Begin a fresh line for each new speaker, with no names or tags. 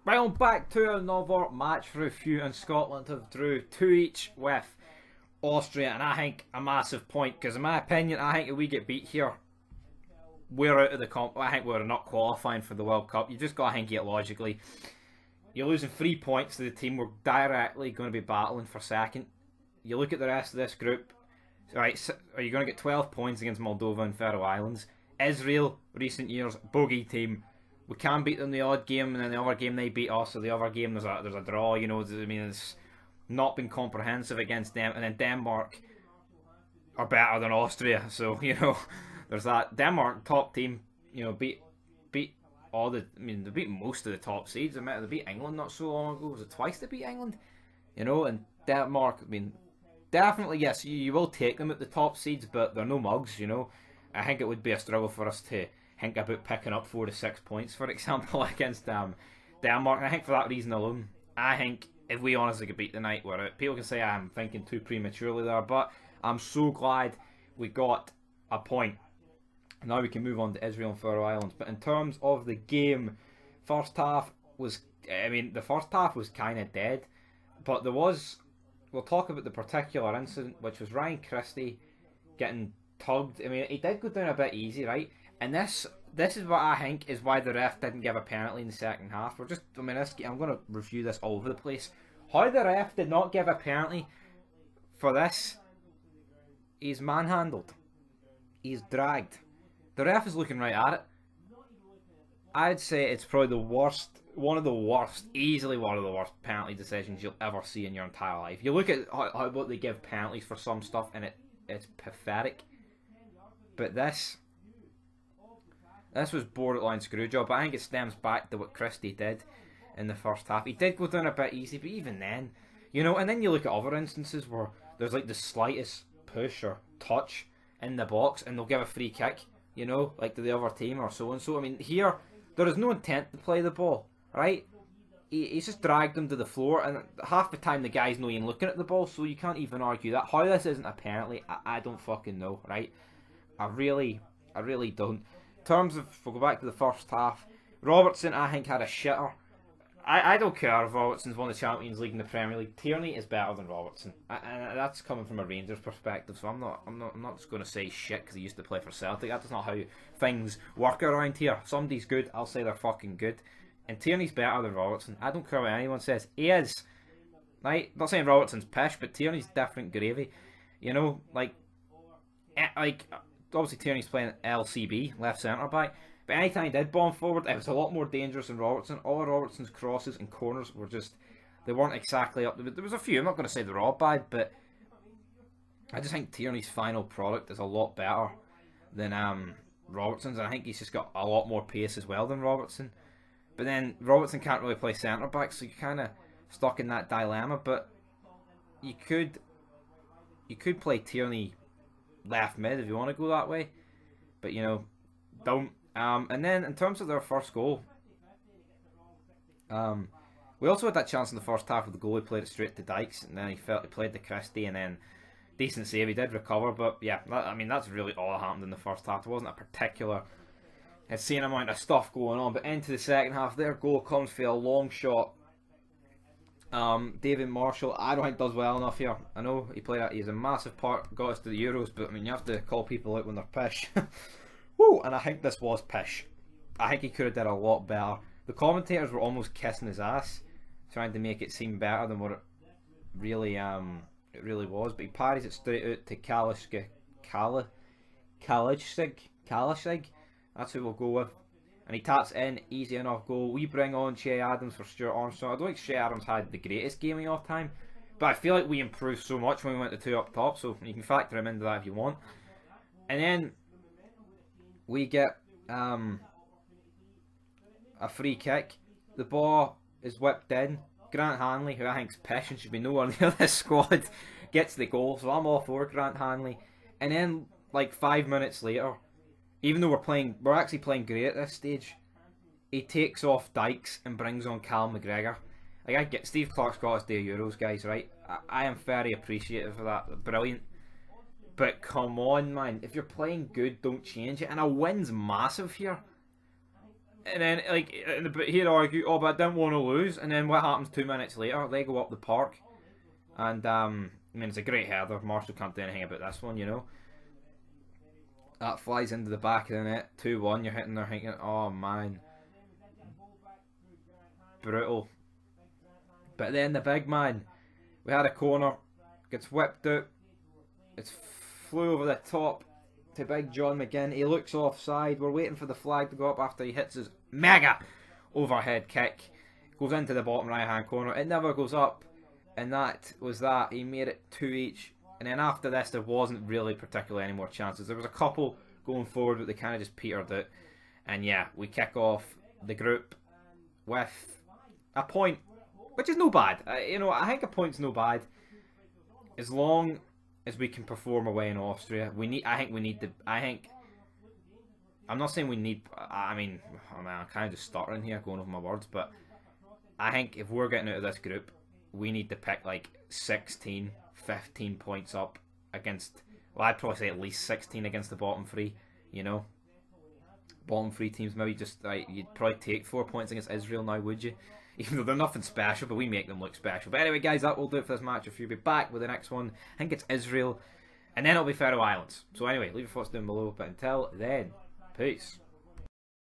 Well, back to another match review, and Scotland have drew 2 each with Austria, and I think a massive point, because in my opinion, I think if we get beat here, we're out of the comp. I think we're not qualifying for the World Cup. You just got to think it logically. You're losing 3 points to the team we're directly going to be battling for second. You look at the rest of this group, right, are you going to get 12 points against Moldova and Faroe Islands? Israel, recent years, bogey team. We can beat them the odd game, and then the other game they beat us, or the other game there's a draw. You know, I mean, it's not been comprehensive against them. And then Denmark are better than Austria, so you know, there's that. Denmark, top team, you know, beat all the. I mean, they beat most of the top seeds. They beat England not so long ago. Was it twice they beat England? You know, and Denmark. I mean, definitely yes, you will take them at the top seeds, but they're no mugs. You know, I think it would be a struggle for us to think about picking up 4 to 6 points, for example, against Denmark. And I think for that reason alone, I think if we honestly could beat the night, we're out. People can say I'm thinking too prematurely there, but I'm so glad we got a point. Now we can move on to Israel and Faroe Islands. But in terms of the game, first half was, I mean, the first half was kind of dead, but there was, we'll talk about the particular incident, which was Ryan Christie getting tugged. I mean, he did go down a bit easy, right? And this is what I think is why the ref didn't give a penalty in the second half. I'm going to review this all over the place. How the ref did not give a penalty for this, he's manhandled. He's dragged. The ref is looking right at it. I'd say it's probably the worst, easily one of the worst penalty decisions you'll ever see in your entire life. You look at what they give penalties for some stuff, and it's pathetic. But this was borderline screwjob. I think it stems back to what Christie did in the first half. He did go down a bit easy, but even then, you know, and then you look at other instances where there's like the slightest push or touch in the box and they'll give a free kick, you know, like to the other team or so and so. I mean, here, there is no intent to play the ball, right? He's just dragged him to the floor, and half the time the guy's not even looking at the ball, so you can't even argue that. How this isn't a penalty, I don't fucking know, right? I really don't. In terms of, we'll go back to the first half, Robertson, I think, had a shitter. I don't care if Robertson's won the Champions League in the Premier League. Tierney is better than Robertson, and that's coming from a Rangers perspective. So I'm not just going to say shit because he used to play for Celtic. That's not how things work around here. If somebody's good, I'll say they're fucking good. And Tierney's better than Robertson. I don't care what anyone says. He is. Right? I'm not saying Robertson's pish, but Tierney's different gravy. You know, like obviously Tierney's playing LCB, left centre back. But anytime he did bomb forward, it was a lot more dangerous than Robertson. All of Robertson's crosses and corners were just, they weren't exactly up to it. There was a few, I'm not going to say they're all bad, but I just think Tierney's final product is a lot better than Robertson's. And I think he's just got a lot more pace as well than Robertson. But then Robertson can't really play centre back, so you're kind of stuck in that dilemma. But you could play Tierney left mid if you want to go that way. But you know, don't. And then in terms of their first goal, we also had that chance in the first half where the goalie played it straight to Dykes, and then he played to Christie, and then decent save. He did recover, but yeah, that's really all that happened in the first half. There wasn't a particular insane amount of stuff going on, but into the second half, their goal comes for a long shot. David Marshall, I don't think does well enough here. I know he's a massive part, got us to the Euros, but I mean, you have to call people out when they're pish. Woo! And I think this was pish. I think he could have did a lot better. The commentators were almost kissing his ass, trying to make it seem better than what it really was. But he parries it straight out to Kalishig. That's who we'll go with. And he taps in, easy enough goal. We bring on Shea Adams for Stuart Armstrong. I don't think Shea Adams had the greatest gaming off time, but I feel like we improved so much when we went to 2 up top, so you can factor him into that if you want. And then we get a free kick. The ball is whipped in. Grant Hanley, who I think's pish and should be nowhere near this squad, gets the goal. So I'm all for Grant Hanley. And then, like 5 minutes later, even though we're actually playing great at this stage, he takes off Dykes and brings on Cal McGregor. Like, I get Steve Clark's got us to Euros, guys, right? I am very appreciative of that. Brilliant. But come on, man. If you're playing good, don't change it. And a win's massive here. And then, like, he'd argue, oh, but I didn't want to lose. And then what happens 2 minutes later? They go up the park. And, I mean, it's a great header. Marshall can't do anything about this one, you know. That flies into the back of the net. 2-1. You're hitting there thinking, oh, man. Brutal. But then the big man. We had a corner. Gets whipped out. It's flew over the top to big John McGinn. He looks offside. We're waiting for the flag to go up after he hits his mega overhead kick. Goes into the bottom right hand corner. It never goes up. And that was that. He made it 2 each. And then after this, there wasn't really particularly any more chances. There was a couple going forward, but they kind of just petered out. And yeah, we kick off the group with a point, which is no bad. You know, I think a point's no bad. As long as we can perform away in Austria. I'm not saying we need, I mean, I'm kind of just stuttering here, going over my words, but I think if we're getting out of this group, we need to pick like 16, 15 points up against, well, I'd probably say at least 16 against the bottom three, you know. Bottom three teams, maybe just, like, you'd probably take 4 points against Israel now, would you? Even though they're nothing special, but we make them look special. But anyway, guys, that will do it for this match. If you'll be back with the next one, I think it's Israel, and then it'll be Faroe Islands. So anyway, leave your thoughts down below. But until then, peace.